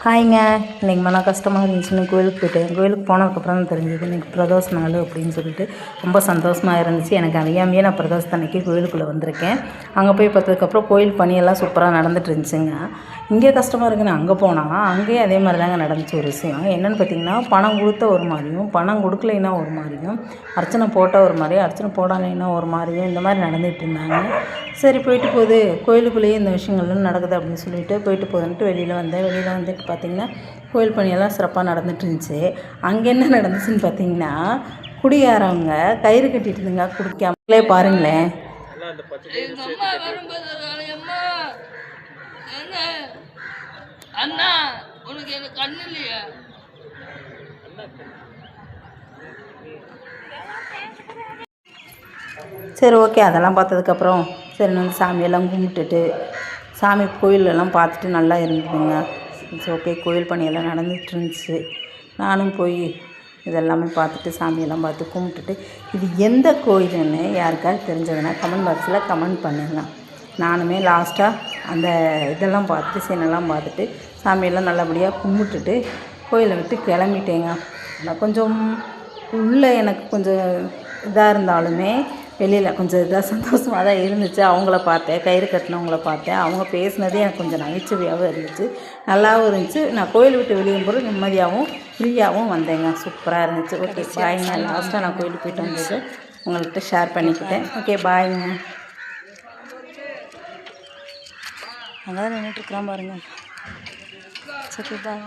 ஹாய்ங்க. இன்றைக்கி மன கஷ்டமாக இருந்துச்சுன்னு கோயிலுக்கு போயிட்டேன். கோயிலுக்கு போனதுக்கப்புறம் தான் தெரிஞ்சது இன்றைக்கி பிரதோஷ நாள் அப்படின்னு சொல்லிட்டு ரொம்ப சந்தோஷமாக இருந்துச்சு. எனக்கு அறியாமையே நான் பிரதோஷத்தன்னைக்கு கோயிலுக்குள்ளே வந்திருக்கேன். அங்கே போய் பார்த்ததுக்கப்புறம் கோயில் பணியெல்லாம் சூப்பராக நடந்துட்டு இருந்துச்சுங்க. இங்கே கஷ்டமாக இருக்குன்னு அங்கே போனால் அங்கேயும் அதே மாதிரி தாங்க நடந்துச்சு ஒரு விஷயம். என்னென்னு பார்த்தீங்கன்னா, பணம் கொடுத்த ஒரு மாதிரியும் பணம் கொடுக்கலைன்னா ஒரு மாதிரியும், அர்ச்சனை போட்டால் ஒரு மாதிரியும் அர்ச்சனை போடலைன்னா ஒரு மாதிரியும் இந்த மாதிரி நடந்துகிட்டு இருந்தாங்க. சரி போயிட்டு போகுது, கோயிலுக்குள்ளேயே இந்த விஷயங்கள்லாம் நடக்குது அப்படின்னு சொல்லிட்டு போயிட்டு போகுதுன்ட்டு வெளியில் வந்துட்டு பார்த்திங்கன்னா கோயில் பணியெல்லாம் சிறப்பாக நடந்துட்டு இருந்துச்சு. அங்கே என்ன நடந்துச்சுன்னு பார்த்தீங்கன்னா, குடியாரவங்க கயிறு கட்டிட்டு இருந்துங்க குடிக்காமலே பாருங்களேன். சரி ஓகே, அதெல்லாம் பார்த்ததுக்கப்புறம் சரி வந்து சாமியெல்லாம் கும்பிட்டுட்டு சாமி கோயிலெல்லாம் பார்த்துட்டு நல்லா இருந்ததுங்க. இட்ஸ் ஓகே, கோயில் பணியெல்லாம் நடந்துகிட்டு இருந்துச்சு. நானும் போய் இதெல்லாமே பார்த்துட்டு சாமியெல்லாம் பார்த்து கும்பிட்டுட்டு இது எந்த கோயிலுன்னு யாருக்காவது தெரிஞ்சதுன்னா கமெண்ட் பாக்ஸில் கமெண்ட் பண்ணுங்க. நானுமே லாஸ்ட்டாக அந்த இதெல்லாம் பார்த்துட்டு சீனெல்லாம் பார்த்துட்டு சாமியெல்லாம் நல்லபடியாக கும்பிட்டுட்டு கோயிலை விட்டு கிளம்பிட்டேங்க. ஆனால் கொஞ்சம் உள்ளே எனக்கு கொஞ்சம் இதாக இருந்தாலுமே வெளியில் கொஞ்சம் இதாக சந்தோஷமாக தான் இருந்துச்சு. அவங்கள பார்த்தேன், கயிறு கட்டினவங்கள பார்த்தேன். அவங்க பேசினதே எனக்கு கொஞ்சம் நகைச்சுவையாகவும் இருந்துச்சு, நல்லாவும் இருந்துச்சு. நான் கோயில் விட்டு வெளியே போகிறது நிம்மதியாகவும் ஃப்ரீயாகவும் வந்தேங்க. சூப்பராக இருந்துச்சு. ஓகே பாய்ங்க. லாஸ்ட்டாக நான் கோயிலுக்கு போயிட்டு வந்தது உங்கள்கிட்ட ஷேர் பண்ணிக்கிட்டேன். ஓகே பாய்ங்க. அங்கே தான் நின்றுட்டுருக்குறான் பாருங்கள். சரி பாய்.